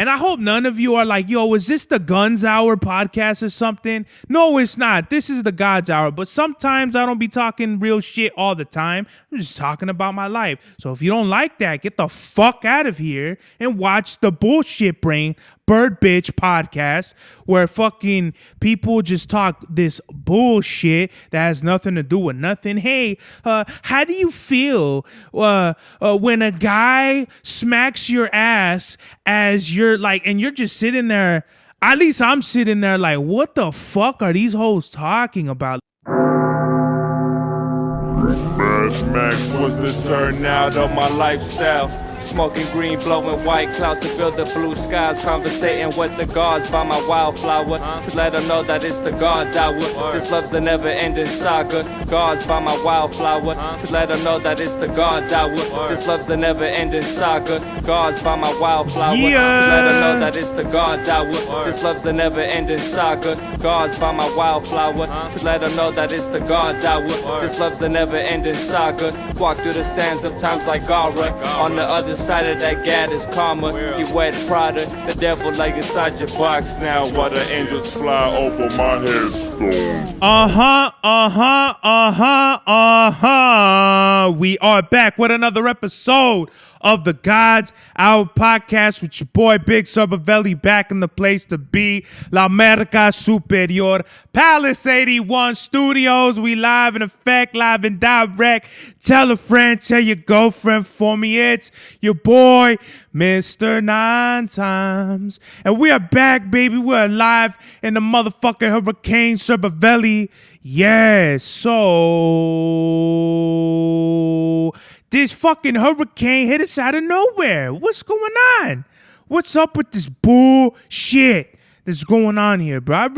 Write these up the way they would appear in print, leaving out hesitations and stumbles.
And I hope none of you are like, yo, is this the Guns Hour podcast or something? No, it's not. This is the God's Hour. But sometimes I don't be talking real shit all the time. I'm just talking about my life. So if you don't like that, get the fuck out of here and watch the Bullshit Brain Bird Bitch podcast, where fucking people just talk this bullshit that has nothing to do with nothing. Hey, how do you feel when a guy smacks your ass as you're like, and you're just sitting there? At least I'm sitting there like, what the fuck are these hoes talking about? Mad Max was the turnout of my lifestyle. Smoking green, blowing white clouds to build the blue skies. Conversating with the gods by my wildflower to let them know that it's the God's hour. This love's the never-ending saga. Gods by my wildflower to let them know that it's the God's hour. This love's the never-ending saga. Gods by my wildflower to let them know that it's the God's hour. This love's the never-ending saga. Gods by my wildflower to let them know that it's the God's hour. This love's the never-ending saga. Walk through the sands of times like Gara. On the other side of that gad is karma. You wet Prada, the devil like inside your box now. While the angels fly over my headstone. We are back with another episode of the God's Hour podcast with your boy Big Cerbavelli back in the place to be, La America Superior, Palace 81 Studios. We live in effect, live and direct. Tell a friend, tell your girlfriend for me. It's your boy, Mr. Nine Times. And we are back, baby. We're live in the motherfucking Hurricane Cerbavelli. Yes, so this fucking hurricane hit us out of nowhere. What's going on? What's up with this bullshit that's going on here, bro?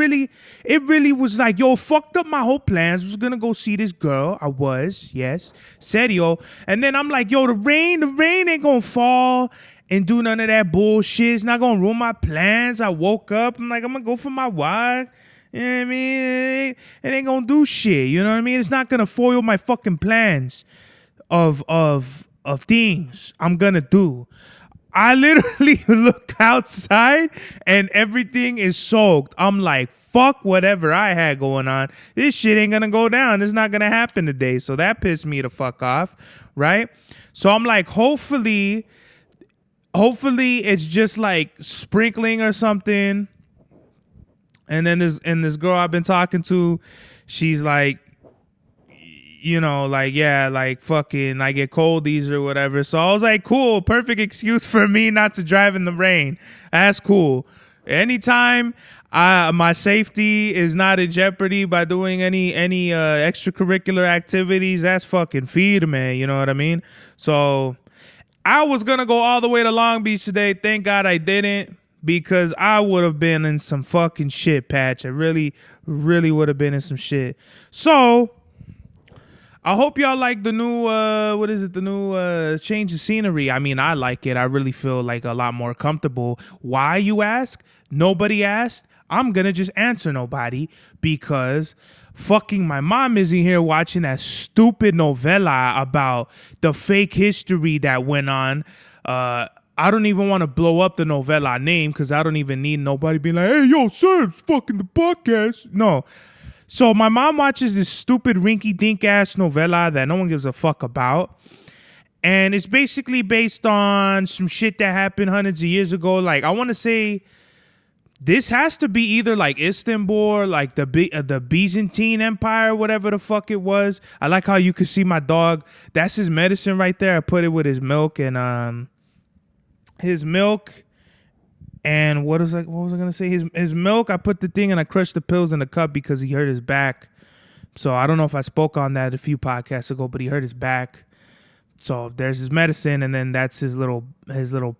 It really was like, yo, fucked up my whole plans. Was gonna go see this girl. I was, yes, serio. And then I'm like, yo, the rain ain't gonna fall and do none of that bullshit. It's not gonna ruin my plans. I woke up, I'm like, I'm gonna go for my walk. You know what I mean? It ain't gonna do shit. You know what I mean? It's not gonna foil my fucking plans of things I'm gonna do. I literally look outside and everything is soaked. I'm like, fuck whatever I had going on. This shit ain't gonna go down. It's not gonna happen today. So that pissed me the fuck off, right? So I'm like, hopefully it's just like sprinkling or something. And then this girl I've been talking to, she's like, you know, like, yeah, like fucking I get coldies or whatever. So I was like, cool, perfect excuse for me not to drive in the rain. That's cool. Anytime my safety is not in jeopardy by doing any extracurricular activities, that's fucking feed, man. You know what I mean? So I was going to go all the way to Long Beach today. Thank God I didn't, because I would have been in some fucking shit patch. I really, really would have been in some shit. So I hope y'all like the new, the new change of scenery. I mean, I like it. I really feel like a lot more comfortable. Why, you ask? Nobody asked. I'm going to just answer nobody, because fucking my mom isn't here watching that stupid novela about the fake history that went on. I don't even want to blow up the novela name, because I don't even need nobody being like, hey, yo, sir, it's fucking the podcast. No. So my mom watches this stupid rinky-dink ass novela that no one gives a fuck about. And it's basically based on some shit that happened hundreds of years ago. Like, I want to say this has to be either like Istanbul, like the Byzantine Empire, whatever the fuck it was. I like how you can see my dog. That's his medicine right there. I put it with his milk and and what was I gonna say? His milk. I put the thing and I crushed the pills in the cup because he hurt his back. So I don't know if I spoke on that a few podcasts ago, but he hurt his back. So there's his medicine, and then that's his little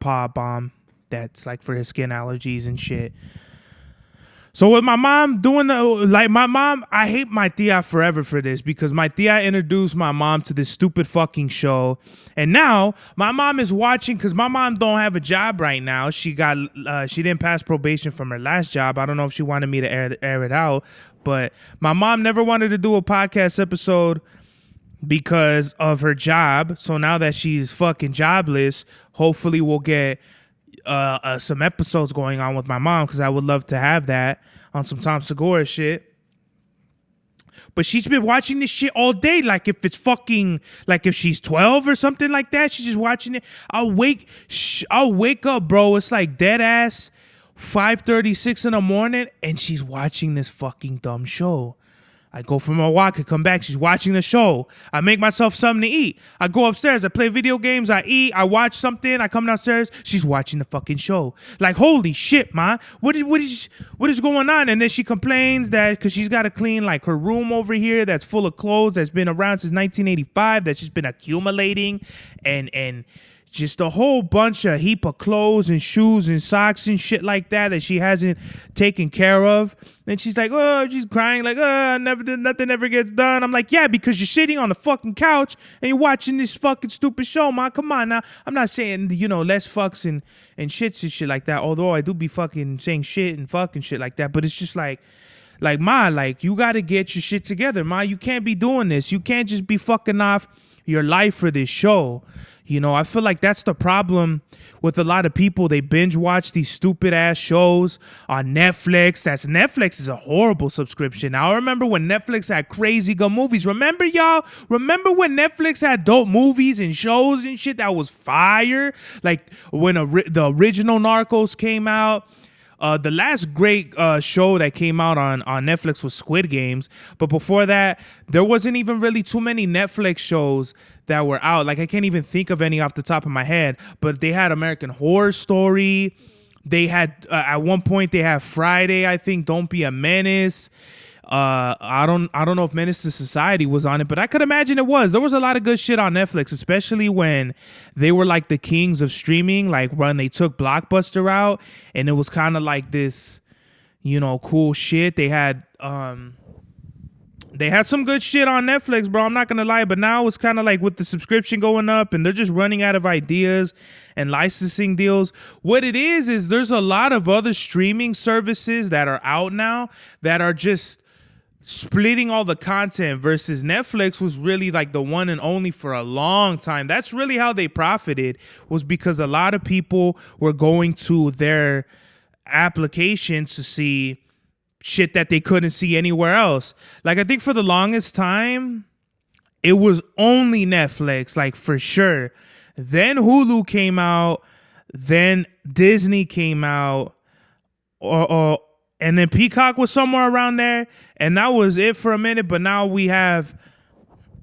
paw balm that's like for his skin allergies and shit. So with my mom doing I hate my tia forever for this, because my tia introduced my mom to this stupid fucking show. And now my mom is watching, because my mom don't have a job right now. She didn't pass probation from her last job. I don't know if she wanted me to air it out, but my mom never wanted to do a podcast episode because of her job. So now that she's fucking jobless, hopefully we'll get some episodes going on with my mom, because I would love to have that on some Tom Segura shit. But she's been watching this shit all day. Like if it's fucking, like if she's 12 or something like that, she's just watching it. I'll wake up, bro. It's like dead ass 5:36 in the morning, and she's watching this fucking dumb show. I go for my walk, I come back, she's watching the show. I make myself something to eat. I go upstairs, I play video games, I eat, I watch something, I come downstairs, she's watching the fucking show. Like, holy shit, ma. What is going on? And then she complains that because she's got to clean like her room over here that's full of clothes that's been around since 1985, that's just been accumulating, and just a whole bunch of heap of clothes and shoes and socks and shit like that she hasn't taken care of. And she's like, oh, she's crying like, oh, nothing ever gets done. I'm like, yeah, because you're sitting on the fucking couch and you're watching this fucking stupid show, ma. Come on now. I'm not saying, less fucks and shits and shit like that, although I do be fucking saying shit and fucking shit like that. But it's just like, ma, like, you got to get your shit together, ma. You can't be doing this. You can't just be fucking off your life for this show. I feel like that's the problem with a lot of people. They binge watch these stupid ass shows on Netflix. Netflix is a horrible subscription. Now, I remember when Netflix had crazy good movies. Remember, y'all? Remember when Netflix had dope movies and shows and shit that was fire? Like when the original Narcos came out. The last great show that came out on Netflix was Squid Games. But before that, there wasn't even really too many Netflix shows that were out. Like, I can't even think of any off the top of my head. But they had American Horror Story. They had, at one point, they had Friday, I think, Don't Be a Menace. I don't know if Menace to Society was on it, but I could imagine it was. There was a lot of good shit on Netflix, especially when they were like the kings of streaming, like when they took Blockbuster out, and it was kind of like this, cool shit. They had some good shit on Netflix, bro. I'm not gonna lie, but now it's kind of like with the subscription going up, and they're just running out of ideas and licensing deals. What it is there's a lot of other streaming services that are out now that are just splitting all the content, versus Netflix was really like the one and only for a long time. That's really how they profited, was because a lot of people were going to their applications to see shit that they couldn't see anywhere else. Like, I think for the longest time, it was only Netflix, like, for sure. Then Hulu came out, then Disney came out, and then Peacock was somewhere around there, and that was it for a minute. But now we have,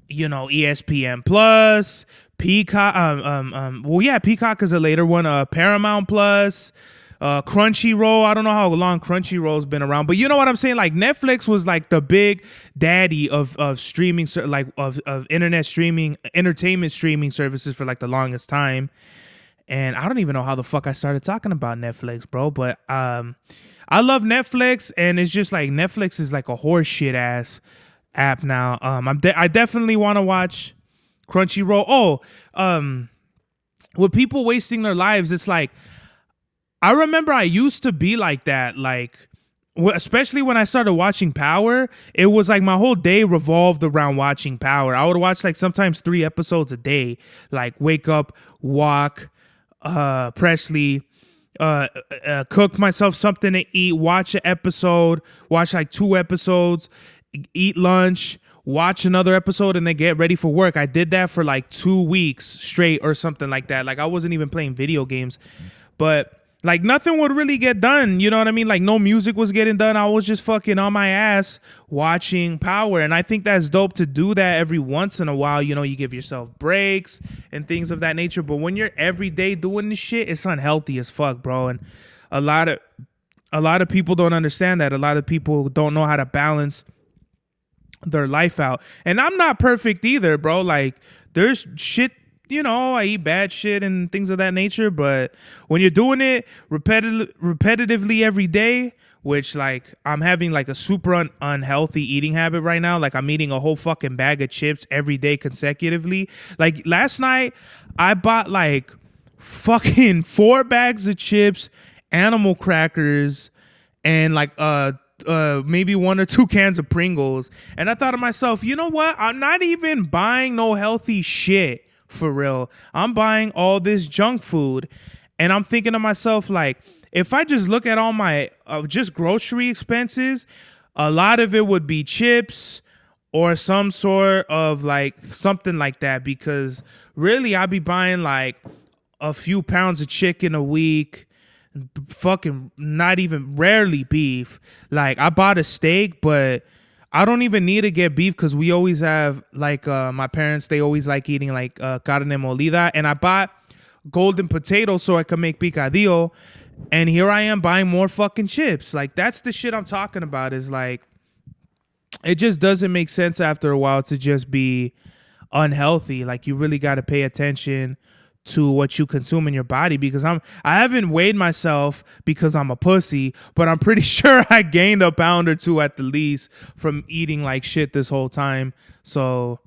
ESPN Plus, Peacock. Peacock is a later one. Paramount Plus, Crunchyroll. I don't know how long Crunchyroll's been around, but you know what I'm saying. Like, Netflix was like the big daddy of streaming, like of internet streaming, entertainment streaming services for like the longest time. And I don't even know how the fuck I started talking about Netflix, bro. But I love Netflix, and it's just like Netflix is like a horse shit ass app now. I definitely want to watch Crunchyroll. With people wasting their lives, it's like, I remember I used to be like that, like, especially when I started watching Power. It was like my whole day revolved around watching Power. I would watch like sometimes 3 episodes a day, like wake up, walk, Presley, cook myself something to eat, watch an episode, watch like 2 episodes, eat lunch, watch another episode, and then get ready for work. I did that for like 2 weeks straight or something like that. Like, I wasn't even playing video games, but like nothing would really get done. You know what I mean? Like, no music was getting done. I was just fucking on my ass watching Power. And I think that's dope to do that every once in a while. You give yourself breaks and things of that nature. But when you're every day doing this shit, it's unhealthy as fuck, bro. And a lot of people don't understand that. A lot of people don't know how to balance their life out. And I'm not perfect either, bro. Like, there's shit, I eat bad shit and things of that nature, but when you're doing it repetitively every day, which, like, I'm having like a super unhealthy eating habit right now. Like, I'm eating a whole fucking bag of chips every day consecutively. Like, last night I bought like fucking 4 bags of chips, animal crackers, and like maybe 1 or 2 cans of Pringles. And I thought to myself, you know what? I'm not even buying no healthy shit. For real, I'm buying all this junk food, And I'm thinking to myself, like, if I just look at all my just grocery expenses, a lot of it would be chips or some sort of like something like that, because really I'd be buying like a few pounds of chicken a week, fucking not even rarely beef. Like I bought a steak, but I don't even need to get beef because we always have like my parents, they always like eating like carne molida, and I bought golden potatoes so I could make picadillo, and here I am buying more fucking chips. Like that's the shit I'm talking about, is like it just doesn't make sense after a while to just be unhealthy. Like you really got to pay attention to what you consume in your body, because I haven't weighed myself because I'm a pussy, but I'm pretty sure I gained a pound or two at the least from eating like shit this whole time. So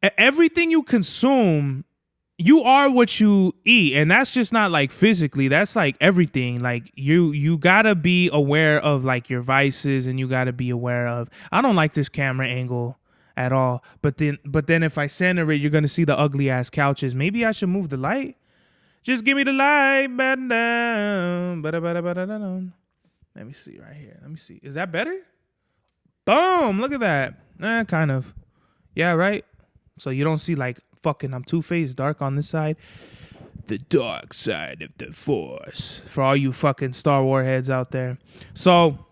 everything you consume, you are what you eat, and that's just not like physically, that's like everything. Like you gotta be aware of like your vices, and you gotta be aware of, I don't like this camera angle at all, but then if I center it, you're gonna see the ugly ass couches. Maybe I should move the light. Just give me the light. Let me see right here. Let me see. Is that better? Boom, look at that. Kind of. Yeah, right. So you don't see like fucking I'm Two-Faced dark on this side. The dark side of the Force. For all you fucking Star Wars heads out there. So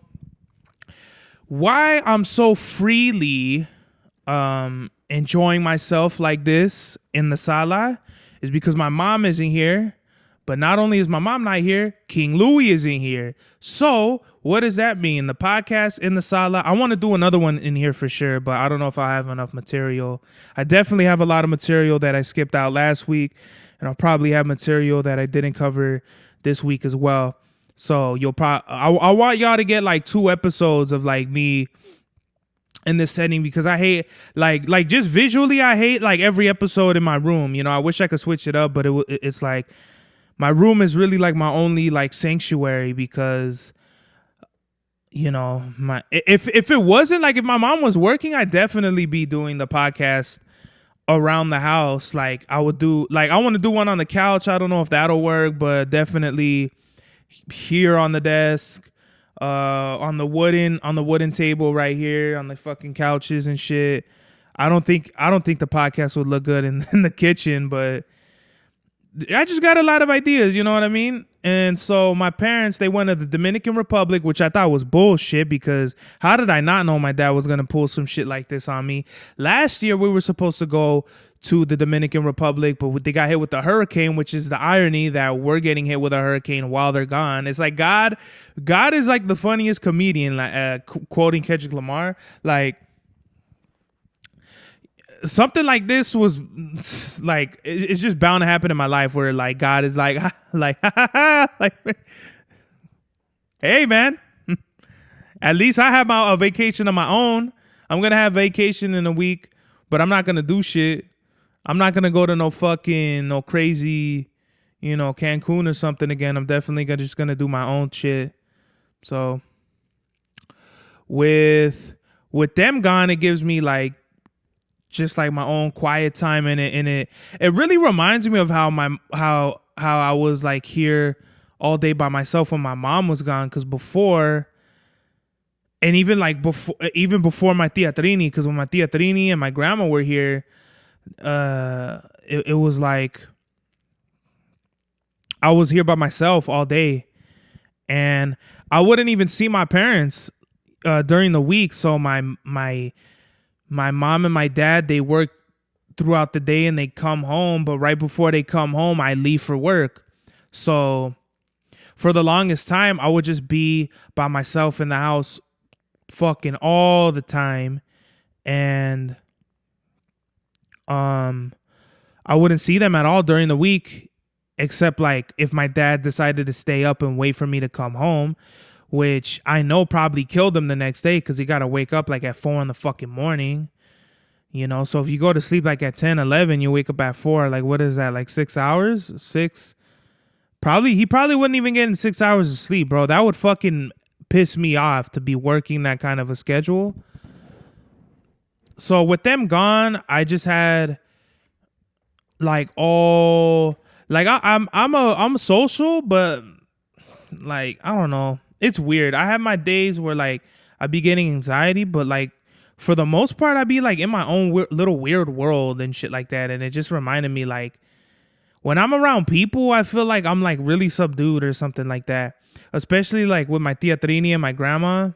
why I'm so freely enjoying myself like this in the sala is because my mom isn't here. But not only is my mom not here, King Louis isn't here. So what does that mean? The podcast in the sala, I want to do another one in here for sure, but I don't know if I have enough material. I definitely have a lot of material that I skipped out last week, and I'll probably have material that I didn't cover this week as well. So I want y'all to get like 2 episodes of like me in this setting, because I hate like just visually, I hate like every episode in my room. You know, I wish I could switch it up, but it's like my room is really like my only like sanctuary, because you know, if it wasn't like, if my mom was working, I'd definitely be doing the podcast around the house. Like I would do, like I want to do one on the couch. I don't know if that'll work, but definitely here on the desk. On the wooden table right here on the fucking couches and shit. I don't think the podcast would look good in the kitchen, but I just got a lot of ideas, you know what I mean? And so my parents, they went to the Dominican Republic, which I thought was bullshit, because how did I not know my dad was going to pull some shit like this on me? Last year we were supposed to go to the Dominican Republic, but they got hit with the hurricane, which is the irony that we're getting hit with a hurricane while they're gone. It's like God is like the funniest comedian, like quoting Kendrick Lamar. Like something like this was like, it's just bound to happen in my life, where like God is like like hey man, at least I have a vacation of my own. I'm gonna have vacation in a week, but I'm not gonna do shit. I'm not gonna go to no crazy, you know, Cancun or something again. I'm definitely just gonna do my own shit. So with them gone, it gives me like just like my own quiet time in it. And it really reminds me of how I was like here all day by myself when my mom was gone. Because before, and even before my tia Trini, because when my tia Trini and my grandma were here, it was like I was here by myself all day, and I wouldn't even see my parents during the week. So my mom and my dad, they work throughout the day and they come home, but right before they come home, I leave for work. So for the longest time, I would just be by myself in the house fucking all the time. And I wouldn't see them at all during the week, except like if my dad decided to stay up and wait for me to come home, which I know probably killed him the next day, because he got to wake up like at 4 in the fucking morning, you know? So if you go to sleep like at 10, 11, you wake up at 4, like what is that, like 6 hours? 6? He probably wouldn't even get in 6 hours of sleep, bro. That would fucking piss me off to be working that kind of a schedule. So with them gone, I just had like all Like I'm social, but like I don't know. It's weird. I have my days where like I be getting anxiety, but like for the most part, I be like in my own little weird world and shit like that. And it just reminded me like when I'm around people, I feel like I'm like really subdued or something like that. Especially like with my tia Trini and my grandma.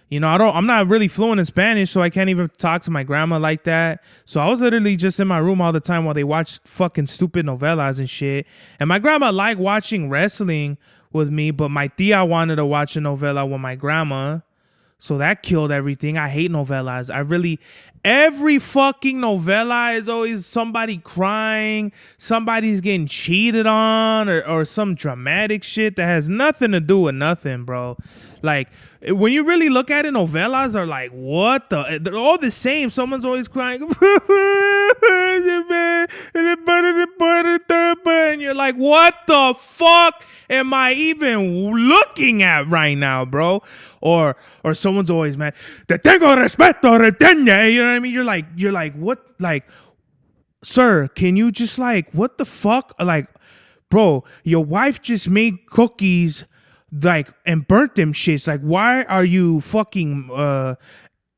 You know, I'm not really fluent in Spanish, so I can't even talk to my grandma like that. So I was literally just in my room all the time while they watched fucking stupid novelas and shit. And my grandma liked watching wrestling with me, but my tia wanted to watch a novela with my grandma. So that killed everything. I hate novelas. Every fucking novela is always somebody crying, somebody's getting cheated on, or some dramatic shit that has nothing to do with nothing, bro. Like, when you really look at it, novelas are like, what the? They're all the same. Someone's always crying. And you're like, what the fuck am I even looking at right now, bro? Or someone's always mad. Te tengo respeto, reteña. You know what I mean? You're like, what? Like, sir, can you just like, what the fuck? Like, bro, your wife just made cookies, like, and burnt them shits. Like, why are you fucking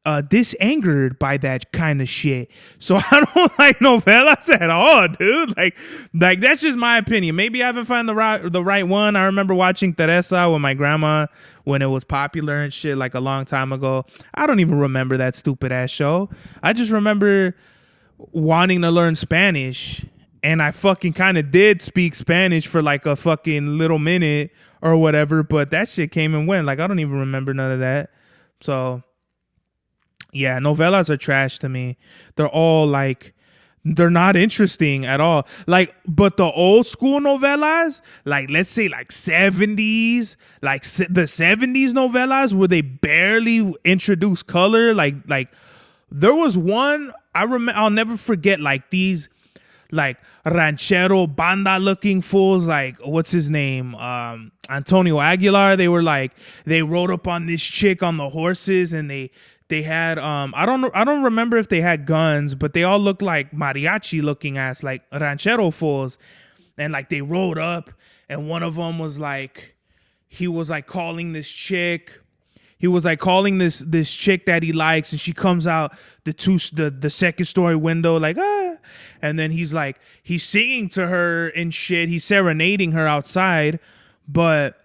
disangered by that kind of shit? So I don't like novelas at all, dude. Like that's just my opinion. Maybe I haven't found the right one. I remember watching Teresa with my grandma when it was popular and shit, like a long time ago. I don't even remember that stupid ass show. I just remember wanting to learn Spanish, and I fucking kind of did speak Spanish for like a fucking little minute or whatever, but that shit came and went. Like, I don't even remember none of that. So yeah, novelas are trash to me. They're all like, they're not interesting at all. Like, but the old school novelas, like let's say like 70s, like the 70s novelas where they barely introduce color. Like there was one I'll never forget. Like these like ranchero banda looking fools, like what's his name, Antonio Aguilar. They were like, they rode up on this chick on the horses, and they had I don't remember if they had guns, but they all looked like mariachi looking ass, like ranchero fools. And like they rode up, and one of them was like, he was like calling this chick. He was like calling this chick that he likes, and she comes out the second story window like, ah, and then he's singing to her and shit. He's serenading her outside, but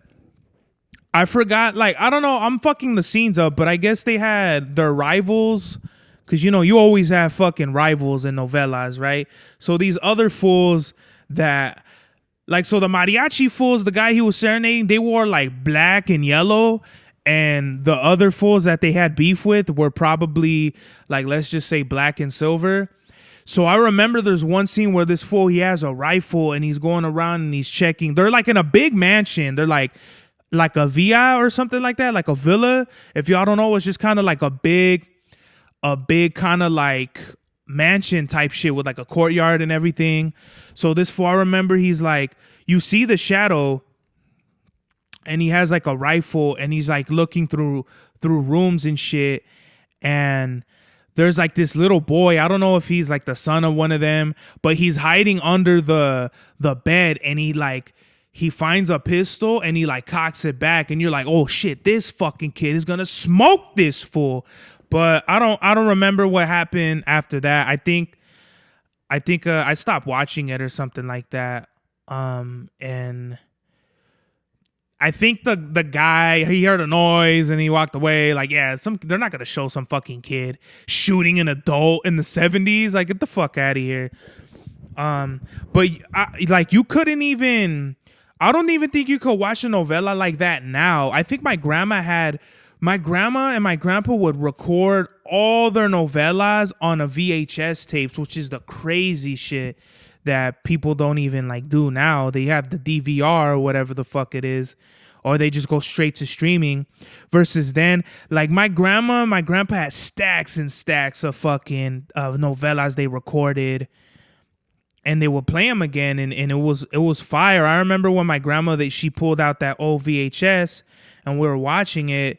I forgot, like, I don't know, I'm fucking the scenes up, but I guess they had their rivals, because, you know, you always have fucking rivals in novelas, right? So these other fools that, like, so the mariachi fools, the guy he was serenading, they wore, like, black and yellow, and the other fools that they had beef with were probably, like, let's just say black and silver. So I remember there's one scene where this fool, he has a rifle, and he's going around and he's checking. They're, like, in a big mansion. They're, like a villa or something like that, like a villa. If y'all don't know, it's just kind of like a big kind of like mansion type shit with like a courtyard and everything. So this fool, I remember, he's like, you see the shadow, and he has like a rifle, and he's like looking through rooms and shit, and there's like this little boy. I don't know if he's like the son of one of them, but he's hiding under the bed, and he finds a pistol, and he like cocks it back, and you're like, oh shit, this fucking kid is gonna smoke this fool. But I don't remember what happened after that. I think I stopped watching it or something like that. And I think the guy, he heard a noise and he walked away. Like, yeah, they're not gonna show some fucking kid shooting an adult in the 70s. Like, get the fuck out of here. But like, you couldn't even. I don't even think you could watch a novela like that now. I think my grandma and my grandpa would record all their novelas on a VHS tapes, which is the crazy shit that people don't even like do now. They have the DVR or whatever the fuck it is, or they just go straight to streaming. Versus then, like my grandma and my grandpa had stacks and stacks of fucking novelas they recorded, and they would play them again, and it was fire. I remember when my grandma, she pulled out that old VHS and we were watching it.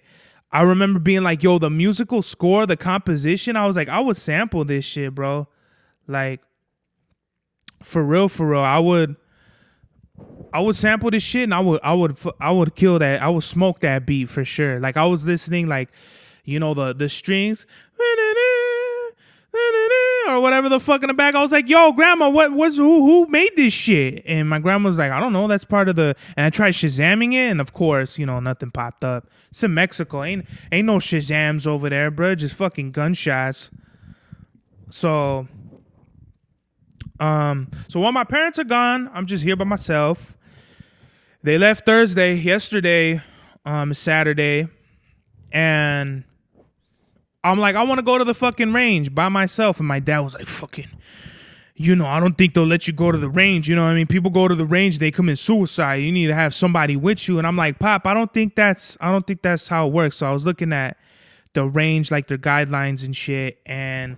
I remember being like, yo, the musical score, the composition, I was like, I would sample this shit, bro. Like, For real, I would sample this shit and I would kill that. I would smoke that beat for sure. Like I was listening, like, you know, the strings or whatever the fuck in the back. I was like, yo, grandma, who made this shit? And my grandma was like, I don't know, that's part of the, and I tried Shazamming it, and of course, you know, nothing popped up. It's in Mexico. Ain't no Shazams over there, bro. Just fucking gunshots. So while my parents are gone, I'm just here by myself. They left Thursday. Yesterday, is Saturday, and I'm like, I want to go to the fucking range by myself. And my dad was like, fucking, you know, I don't think they'll let you go to the range. You know what I mean? People go to the range, they commit suicide. You need to have somebody with you. And I'm like, Pop, I don't think that's how it works. So I was looking at the range, like their guidelines and shit. And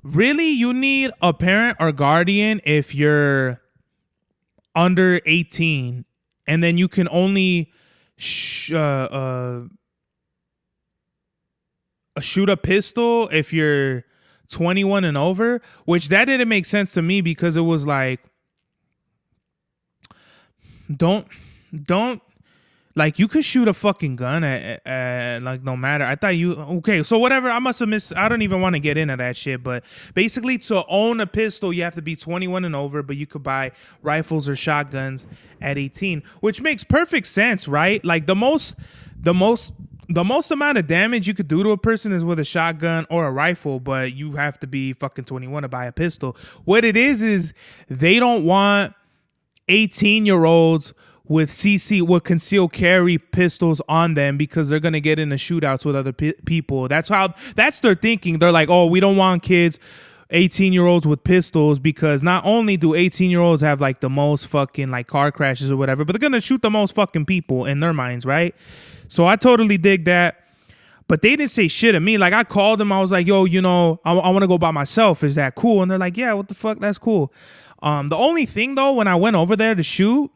really, you need a parent or guardian if you're under 18. And then you can only shoot a pistol if you're 21 and over, which that didn't make sense to me because it was like, don't like, you could shoot a fucking gun at like, no matter. I thought okay, so whatever, I must have missed, I don't even want to get into that shit, but basically to own a pistol, you have to be 21 and over, but you could buy rifles or shotguns at 18, which makes perfect sense, right? Like the most amount of damage you could do to a person is with a shotgun or a rifle, but you have to be fucking 21 to buy a pistol. What it is they don't want 18-year-olds with concealed carry pistols on them because they're gonna get into shootouts with other people. That's their thinking. They're like, oh, we don't want kids, 18-year-olds with pistols, because not only do 18-year-olds have like the most fucking like car crashes or whatever, but they're gonna shoot the most fucking people in their minds, right? So I totally dig that. But they didn't say shit to me. Like, I called them. I was like, yo, you know, I want to go by myself. Is that cool? And they're like, yeah, what the fuck? That's cool. The only thing, though, when I went over there to shoot,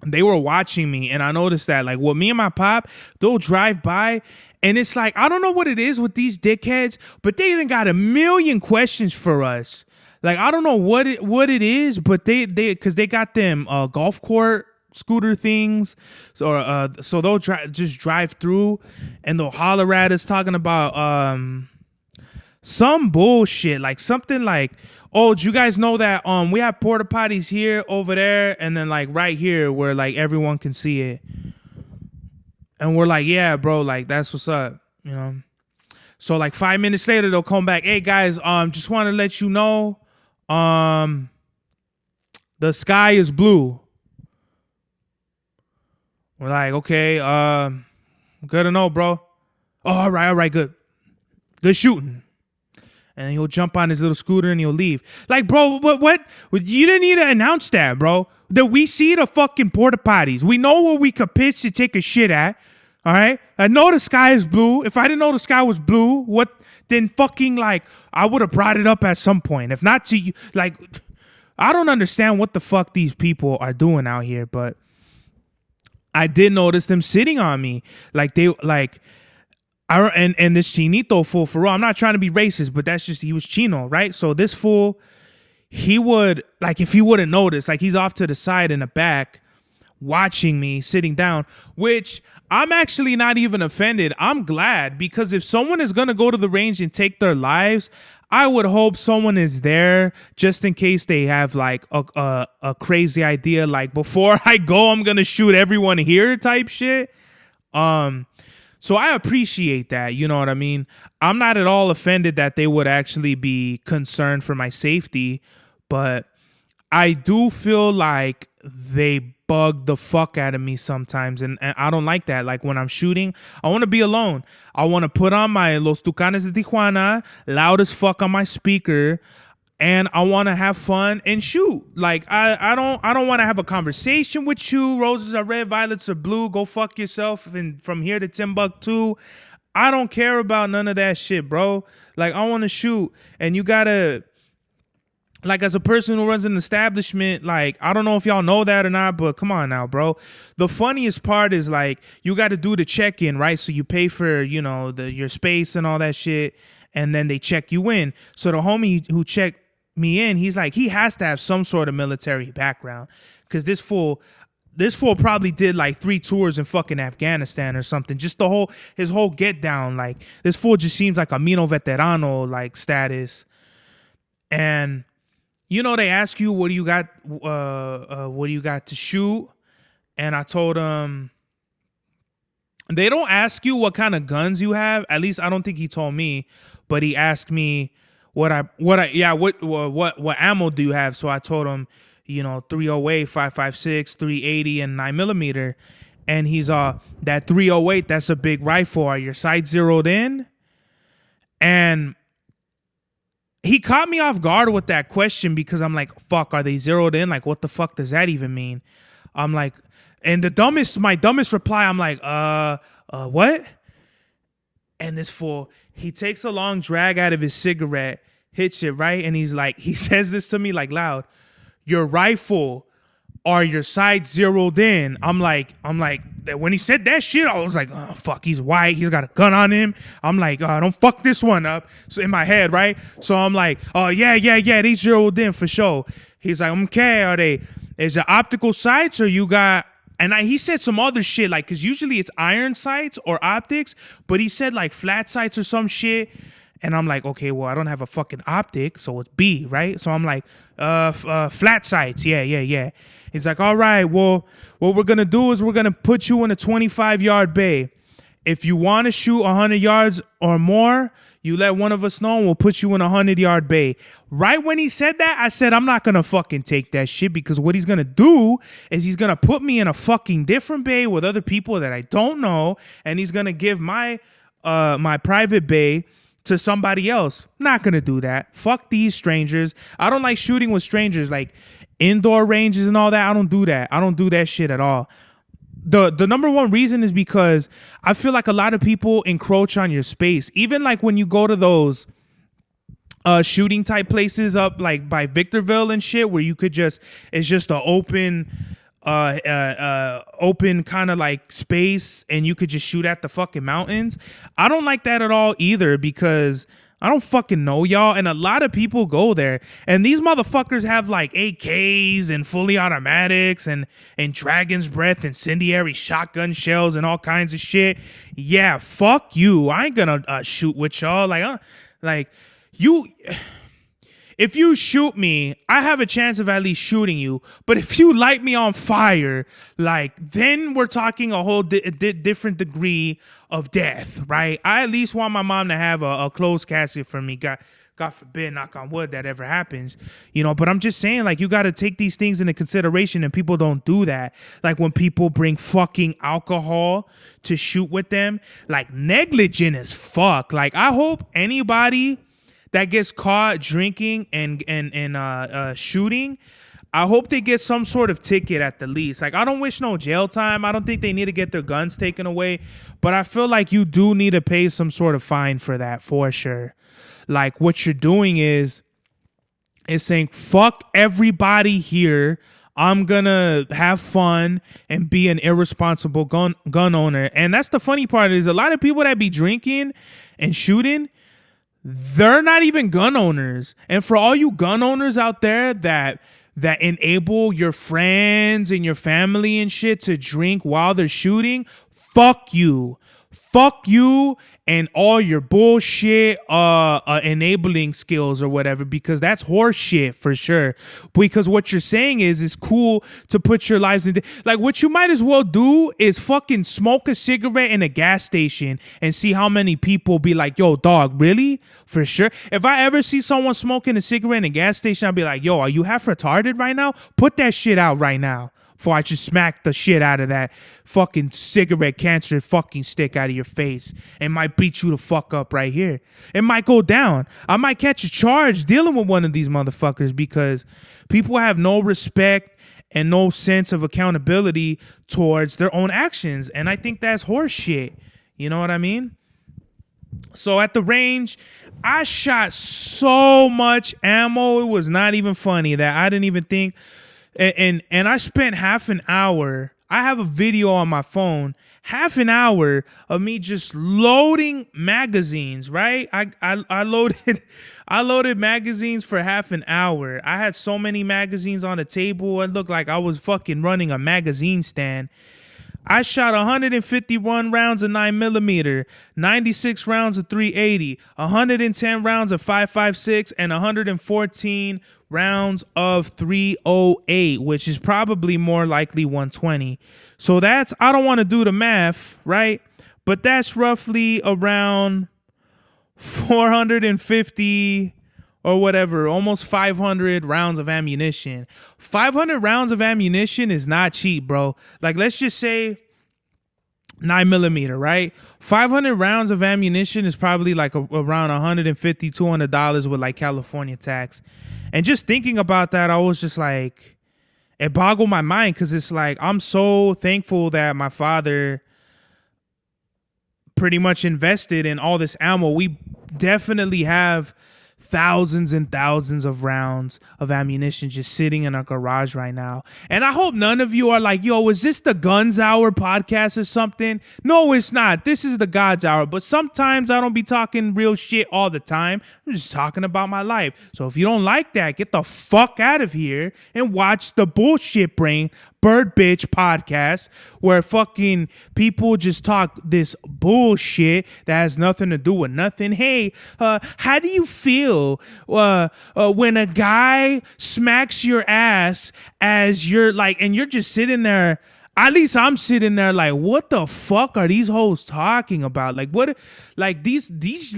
they were watching me. And I noticed that, like, with me and my pop, they'll drive by. And it's like, I don't know what it is with these dickheads, but they done got a million questions for us. Like, I don't know what it is, but because they got them golf court scooter things, so they'll just drive through and they'll holler at us talking about some bullshit, like something like, oh, do you guys know that we have porta potties here, over there, and then like right here where like everyone can see it? And we're like, yeah, bro, like that's what's up, you know. So like 5 minutes later they'll come back, hey guys, just want to let you know the sky is blue. We're like, okay, good to know, bro. Oh, all right, good shooting. And he'll jump on his little scooter and he'll leave. Like, bro, what? You didn't need to announce that, bro. That we see the fucking porta potties. We know where we could pitch to take a shit at. All right? I know the sky is blue. If I didn't know the sky was blue, then fucking, like, I would have brought it up at some point. If not to you, like, I don't understand what the fuck these people are doing out here, but I did notice them sitting on me. Like, they, like, and this Chinito fool, for real, I'm not trying to be racist, but that's just, he was Chino, right? So this fool, he would, like, if he wouldn't notice, like, he's off to the side in the back watching me sitting down, which I'm actually not even offended. I'm glad, because if someone is going to go to the range and take their lives, I would hope someone is there just in case they have like a crazy idea, like, before I go, I'm going to shoot everyone here type shit. So I appreciate that. You know what I mean? I'm not at all offended that they would actually be concerned for my safety, but I do feel like they bug the fuck out of me sometimes, and I don't like that. Like, when I'm shooting, I want to be alone. I want to put on my Los Tucanes de Tijuana loud as fuck on my speaker, and I want to have fun and shoot. Like, I don't want to have a conversation with you. Roses are red, violets are blue. Go fuck yourself. And from here to Timbuktu, I don't care about none of that shit, bro. Like, I want to shoot, and you gotta, like, as a person who runs an establishment, like, I don't know if y'all know that or not, but come on now, bro. The funniest part is, like, you got to do the check-in, right? So you pay for, you know, your space and all that shit, and then they check you in. So the homie who checked me in, he's like, he has to have some sort of military background, because this fool probably did like 3 tours in fucking Afghanistan or something. Just his whole get down. Like, this fool just seems like a Mino Veterano like status. And you know, they ask you, what do you got to shoot? And I told him, they don't ask you what kind of guns you have. At least I don't think he told me, but he asked me what ammo do you have? So I told him, 308, 5.56, 380, and 9mm. And he's that 308, that's a big rifle. Are your sights zeroed in? And he caught me off guard with that question, because I'm like, fuck, are they zeroed in? Like, what the fuck does that even mean? I'm like, and my dumbest reply, I'm like, what? And this fool, he takes a long drag out of his cigarette, hits it, right? And he's like, he says this to me like loud, your rifle, are your sights zeroed in? I'm like, when he said that shit, I was like, oh, fuck, he's white, he's got a gun on him. I'm like, oh, don't fuck this one up. So in my head, right? So I'm like, oh, yeah, they zeroed in for sure. He's like, okay, is it optical sights, or you got, and he said some other shit, like, because usually it's iron sights or optics, but he said like flat sights or some shit. And I'm like, okay, well, I don't have a fucking optic, so it's B, right? So I'm like, flat sights, yeah. He's like, all right, well, what we're going to do is we're going to put you in a 25-yard bay. If you want to shoot 100 yards or more, you let one of us know, and we'll put you in a 100-yard bay. Right when he said that, I said, I'm not going to fucking take that shit, because what he's going to do is he's going to put me in a fucking different bay with other people that I don't know, and he's going to give my private bay to somebody else. Not going to do that. Fuck these strangers. I don't like shooting with strangers, like indoor ranges and all that. I don't do that. I don't do that shit at all. The number one reason is because I feel like a lot of people encroach on your space. Even like when you go to those shooting type places up like by Victorville and shit, where you could it's just an open kind of like space, and you could just shoot at the fucking mountains. I don't like that at all either, because I don't fucking know y'all, and a lot of people go there, and these motherfuckers have like AKs and fully automatics and Dragon's Breath, incendiary shotgun shells, and all kinds of shit. Yeah, fuck you. I ain't gonna shoot with y'all. Like you. If you shoot me, I have a chance of at least shooting you. But if you light me on fire, like, then we're talking a whole different degree of death, right? I at least want my mom to have a closed casket for me. God forbid, knock on wood, that ever happens, But I'm just saying, like, you got to take these things into consideration, and people don't do that. Like, when people bring fucking alcohol to shoot with them, like, negligent as fuck. Like, I hope anybody that gets caught drinking and shooting, I hope they get some sort of ticket at the least. Like, I don't wish no jail time. I don't think they need to get their guns taken away, but I feel like you do need to pay some sort of fine for that, for sure. Like, what you're doing is saying, fuck everybody here. I'm gonna have fun and be an irresponsible gun owner. And that's the funny part, is a lot of people that be drinking and shooting, they're not even gun owners. And for all you gun owners out there that enable your friends and your family and shit to drink while they're shooting, fuck you. Fuck you and all your bullshit enabling skills or whatever, because that's horse shit for sure. Because what you're saying is it's cool to put your lives in. Like, what you might as well do is fucking smoke a cigarette in a gas station and see how many people be like, yo, dog, really? For sure. If I ever see someone smoking a cigarette in a gas station, I'll be like, yo, are you half retarded right now? Put that shit out right now, before I just smack the shit out of that fucking cigarette cancer fucking stick out of your face. It might beat you the fuck up right here. It might go down. I might catch a charge dealing with one of these motherfuckers, because people have no respect and no sense of accountability towards their own actions. And I think that's horse shit. You know what I mean? So at the range, I shot so much ammo, it was not even funny, that I didn't even think. And I spent half an hour. I have a video on my phone, half an hour of me just loading magazines, right? I loaded I loaded magazines for half an hour. I had so many magazines on the table. It looked like I was fucking running a magazine stand. I shot 151 rounds of 9mm, 96 rounds of 380, 110 rounds of 5.56, and 114 rounds of 308, which is probably more likely 120. So that's, I don't want to do the math, right? But that's roughly around 450 or whatever, almost 500 rounds of ammunition. 500 rounds of ammunition is not cheap, bro. Like, let's just say 9mm, right? 500 rounds of ammunition is probably like around $150, $200 with like California tax. And just thinking about that, I was just like, it boggled my mind, because it's like, I'm so thankful that my father pretty much invested in all this ammo. We definitely have thousands and thousands of rounds of ammunition just sitting in our garage right now. And I hope none of you are like, yo, is this the Guns Hour podcast or something? No, it's not. This is the God's Hour. But sometimes I don't be talking real shit all the time. I'm just talking about my life. So if you don't like that, get the fuck out of here and watch the Bullshit Brain Bird Bitch podcast, where fucking people just talk this bullshit that has nothing to do with nothing. Hey, how do you feel when a guy smacks your ass as you're like, and you're just sitting there? At least I'm sitting there like, what the fuck are these hoes talking about? Like, what? Like, these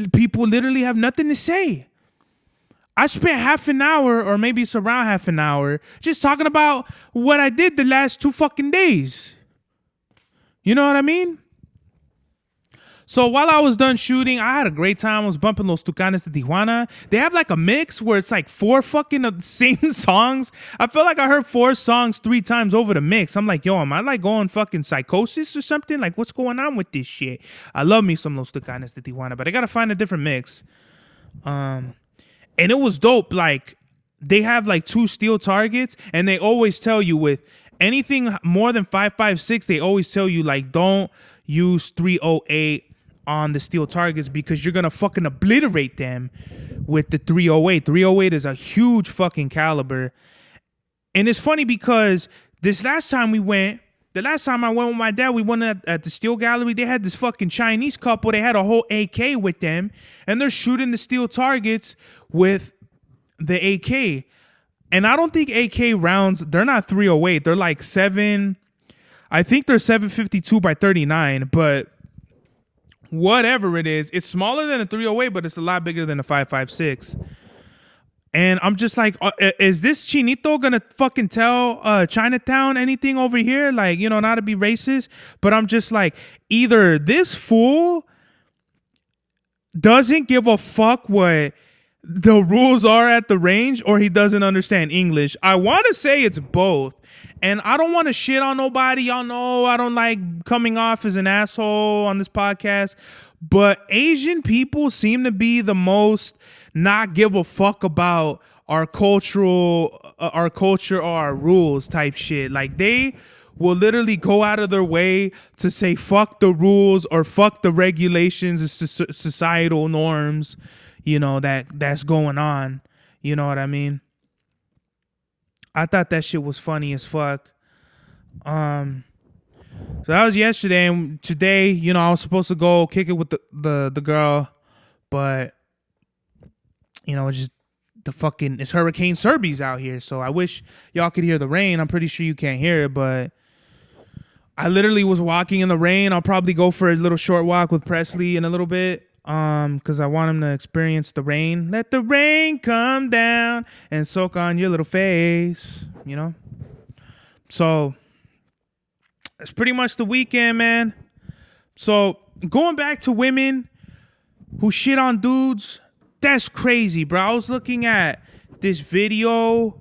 people literally have nothing to say. I spent half an hour, or maybe it's around half an hour, just talking about what I did the last 2 fucking days. You know what I mean? So while I was done shooting, I had a great time. I was bumping Los Tucanes de Tijuana. They have like a mix where it's like 4 fucking of the same songs. I felt like I heard 4 songs 3 times over the mix. I'm like, yo, am I like going fucking psychosis or something? Like, what's going on with this shit? I love me some Los Tucanes de Tijuana, but I gotta find a different mix. And it was dope. Like, they have like 2 steel targets, and they always tell you with anything more than 5.56, they always tell you like, don't use 308 on the steel targets, because you're gonna fucking obliterate them with the 308. 308 is a huge fucking caliber. And it's funny because the last time I went with my dad, we went at the steel gallery. They had this fucking Chinese couple. They had a whole AK with them, and they're shooting the steel targets with the AK. And I don't think AK rounds, they're not 308. They're like 7, I think they're 752 by 39, but whatever it is, it's smaller than a 308, but it's a lot bigger than a 5.56. And I'm just like, is this Chinito gonna fucking tell Chinatown anything over here? Like, you know, not to be racist, but I'm just like, either this fool doesn't give a fuck what the rules are at the range, or he doesn't understand English. I want to say it's both. And I don't want to shit on nobody. Y'all know I don't like coming off as an asshole on this podcast. But Asian people seem to be the most not give a fuck about our culture or our rules type shit. Like, they will literally go out of their way to say fuck the rules or fuck the regulations and societal norms, you know, that's going on. You know what I mean? I thought that shit was funny as fuck. So that was yesterday, and today, you know, I was supposed to go kick it with the girl, but you know, it's Hurricane Serbies out here, so I wish y'all could hear the rain. I'm pretty sure you can't hear it, but I literally was walking in the rain. I'll probably go for a little short walk with Presley in a little bit, because I want him to experience the rain. Let the rain come down and soak on your little face, you know? So it's pretty much the weekend, man. So going back to women who shit on dudes, that's crazy, bro. I was looking at this video.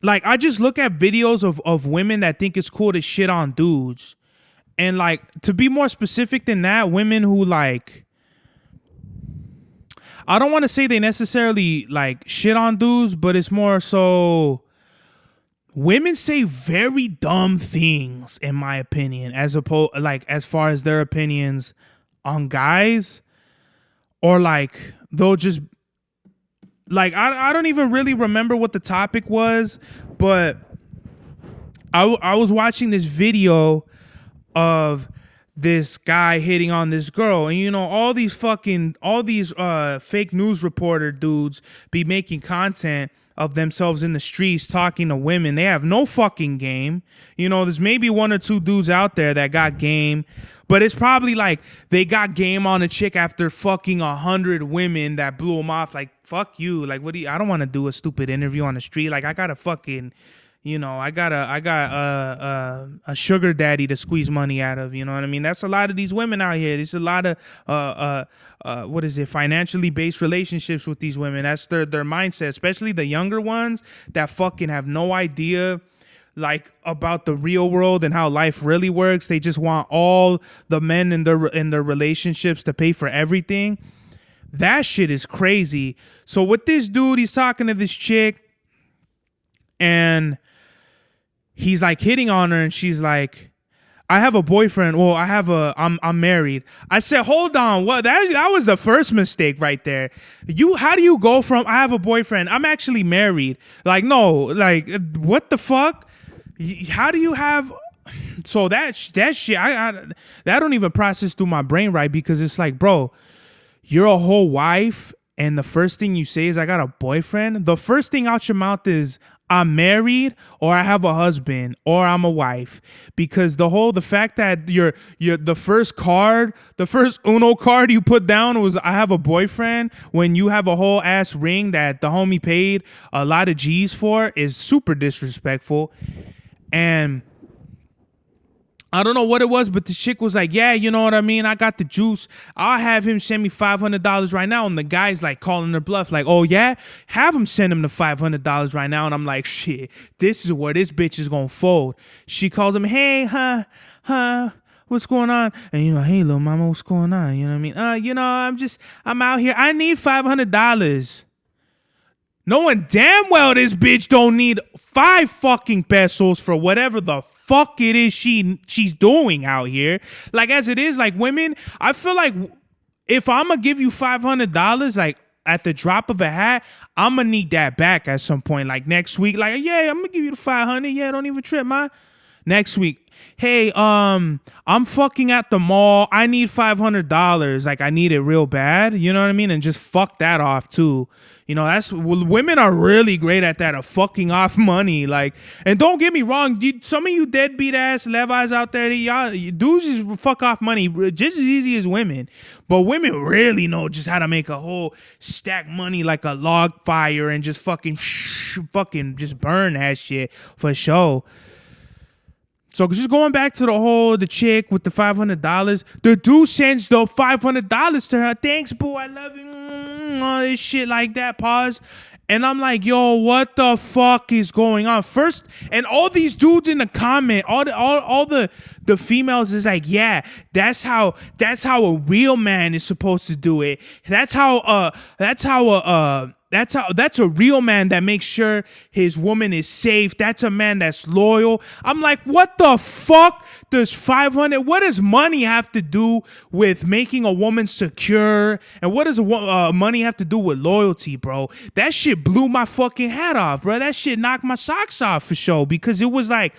Like, I just look at videos of women that think it's cool to shit on dudes. And, like, to be more specific than that, women who, like, I don't want to say they necessarily, like, shit on dudes, but it's more so women say very dumb things, in my opinion, as far as their opinions on guys, or like they'll just like I don't even really remember what the topic was, but I was watching this video of this guy hitting on this girl, and all these fake news reporter dudes be making content of themselves in the streets talking to women. They have no fucking game. There's maybe one or two dudes out there that got game, but it's probably like they got game on a chick after fucking 100 women that blew them off. Like, fuck you. Like, I don't want to do a stupid interview on the street. Like, I gotta fucking, I got a sugar daddy to squeeze money out of. You know what I mean? That's a lot of these women out here. There's a lot of financially based relationships with these women. That's their mindset, especially the younger ones that fucking have no idea like about the real world and how life really works. They just want all the men in their relationships to pay for everything. That shit is crazy. So with this dude, he's talking to this chick, and he's like hitting on her, and she's like, I have a boyfriend. Well, I'm married. I said, hold on. What? That was the first mistake right there. How do you go from, I have a boyfriend, I'm actually married? Like, no, like, what the fuck? How do you have, so that shit, that don't even process through my brain right, because it's like, bro, you're a whole wife, and the first thing you say is, I got a boyfriend. The first thing out your mouth is, I'm married, or I have a husband, or I'm a wife. Because the fact that the first Uno card you put down was, I have a boyfriend, when you have a whole ass ring that the homie paid a lot of G's for, is super disrespectful. And I don't know what it was, but the chick was like, yeah, you know what I mean? I got the juice. I'll have him send me $500 right now. And the guy's like calling her bluff, like, oh yeah? Have him send him the $500 right now. And I'm like, shit, this is where this bitch is going to fold. She calls him, hey, what's going on? And hey, little mama, what's going on? You know what I mean? I'm out here. I need $500. Knowing damn well this bitch don't need 5 fucking pesos for whatever the fuck it is she's doing out here. Like, as it is, like, women, I feel like if I'm gonna give you $500, like, at the drop of a hat, I'm gonna need that back at some point. Like, next week, like, yeah, I'm gonna give you the 500. Yeah, don't even trip, man. Next week, hey, I'm fucking at the mall. I need $500. Like, I need it real bad. You know what I mean? And just fuck that off too. Women are really great at that, of fucking off money. Like, and don't get me wrong, some of you deadbeat ass Levi's out there, y'all dudes just fuck off money just as easy as women. But women really know just how to make a whole stack money like a log fire and just fucking just burn that shit for sure. So just going back to the chick with the $500, the dude sends the $500 to her. Thanks, boo, I love you. All this shit like that. Pause. And I'm like, yo, what the fuck is going on? First, and all these dudes in the comment, all the females is like, yeah, that's how a real man is supposed to do it. That's a real man that makes sure his woman is safe. That's a man that's loyal. I'm like, what the fuck does what does money have to do with making a woman secure? And what does money have to do with loyalty, bro? That shit blew my fucking hat off, bro. That shit knocked my socks off for sure, because it was like,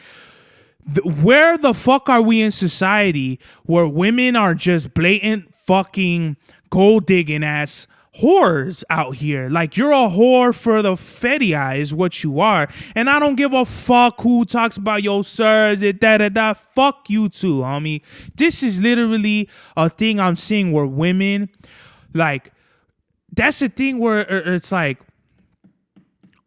where the fuck are we in society where women are just blatant fucking gold digging ass whores out here? Like, you're a whore for the feria is what you are. And I don't give a fuck who talks about yo sirs, da. Fuck you too, homie. This is literally a thing I'm seeing where women, like, that's the thing where it's like,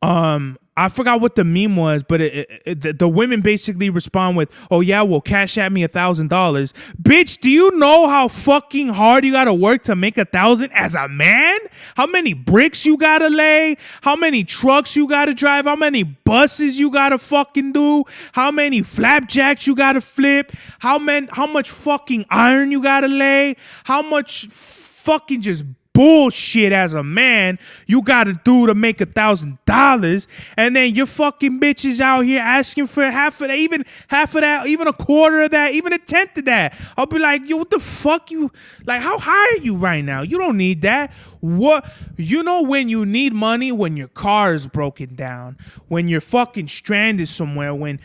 I forgot what the meme was, but the women basically respond with, oh yeah, well, cash at me $1,000. Bitch, do you know how fucking hard you gotta work to make 1,000 as a man? How many bricks you gotta lay? How many trucks you gotta drive? How many buses you gotta fucking do? How many flapjacks you gotta flip? How much fucking iron you gotta lay? How much fucking just bullshit as a man you gotta do to make $1,000, and then your fucking bitches out here asking for half of that, even a quarter of that, even a tenth of that. I'll be like, yo, what the fuck you, like, how high are you right now? You don't need that. What, you know, when you need money, when your car is broken down, when you're fucking stranded somewhere, when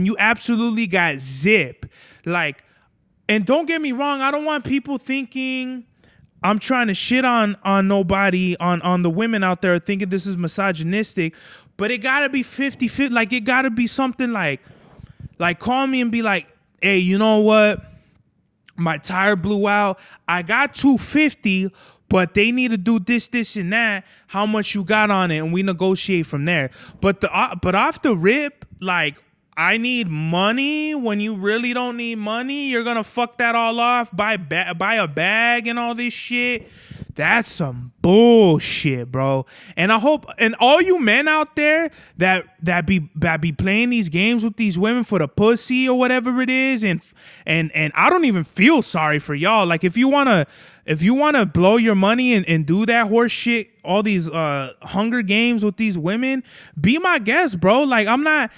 you absolutely got zip, like, and don't get me wrong, I don't want people thinking I'm trying to shit on nobody, on the women out there thinking this is misogynistic, but it gotta be 50-50. Like, it gotta be something like call me and be like, hey, you know what? My tire blew out. I got $250, but they need to do this, and that. How much you got on it? And we negotiate from there. But off the rip, like, I need money when you really don't need money. You're gonna fuck that all off, buy a bag and all this shit. That's some bullshit, bro. And I hope, and all you men out there that be playing these games with these women for the pussy or whatever it is, and I don't even feel sorry for y'all. Like, if you wanna blow your money and do that horse shit, all these Hunger Games with these women, be my guest, bro. Like, I'm not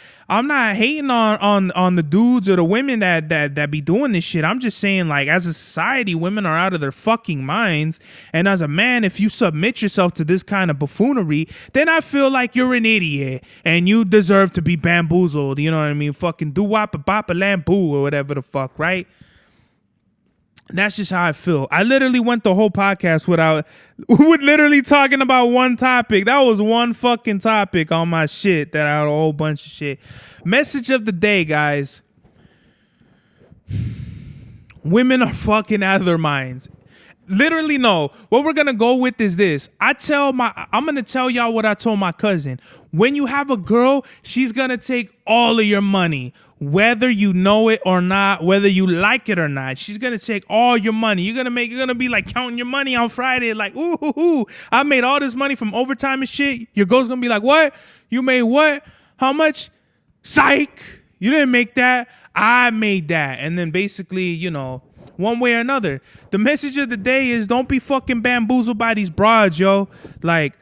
hating on the dudes or the women that be doing this shit. I'm just saying, like, as a society, women are out of their fucking minds. And as a man, if you submit yourself to this kind of buffoonery, then I feel like you're an idiot and you deserve to be bamboozled. You know what I mean? Fucking doo-wop-a-bop-a-lamb-boo or whatever the fuck, right? That's just how I feel. I literally went the whole podcast with literally talking about one topic. That was one fucking topic on my shit that I had a whole bunch of shit. Message of the day, guys. Women are fucking out of their minds. Literally, no. What we're gonna go with is this. I'm gonna tell y'all what I told my cousin. When you have a girl, she's gonna take all of your money, whether you know it or not, whether you like it or not. She's gonna take all your money. You're gonna be like counting your money on Friday, like, ooh, I made all this money from overtime and shit. Your girl's gonna be like, what? You made what? How much? Psych! You didn't make that. I made that. And then basically, you know, one way or another. The message of the day is don't be fucking bamboozled by these broads, yo. Like,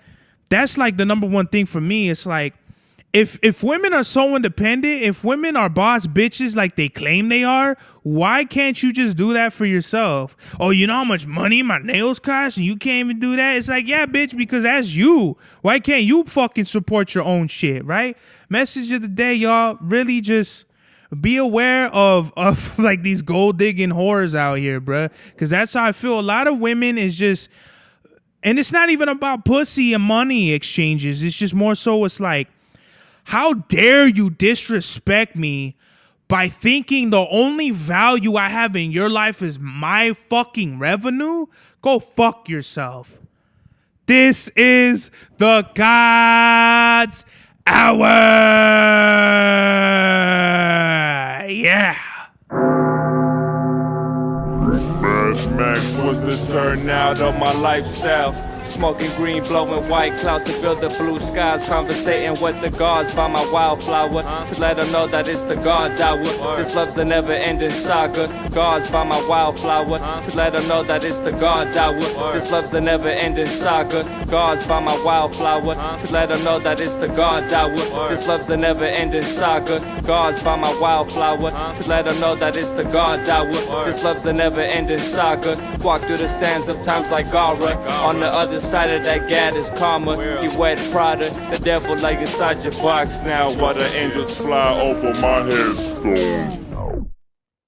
that's like the number one thing for me. It's like, if women are so independent, if women are boss bitches like they claim they are, why can't you just do that for yourself? Oh, you know how much money my nails cost and you can't even do that? It's like, yeah, bitch, because that's you. Why can't you fucking support your own shit, right? Message of the day, y'all. Really just be aware of like these gold digging whores out here, bruh. Because that's how I feel. A lot of women is just, and it's not even about pussy and money exchanges. It's just more so it's like, how dare you disrespect me by thinking the only value I have in your life is my fucking revenue? Go fuck yourself. This is the God's Hour. Yeah. Max was the turnout of my lifestyle. Smoking green, blowing white clouds to build the blue skies. Conversating with the gods by my wildflower to let them know that it's the God's hour. This love's the never-ending saga. Gods by my wildflower to let them know that it's the God's hour. This love's the never-ending saga. Gods by my wildflower to let them know that it's the God's hour. This love's the never-ending saga. Gods by my wildflower to let them know that it's the God's hour. This love's the never-ending saga. Walk through the sands of times like Gara. On the other side of that gad is karma. You wet Prada, the devil like inside your box now. While the angels fly over my headstone.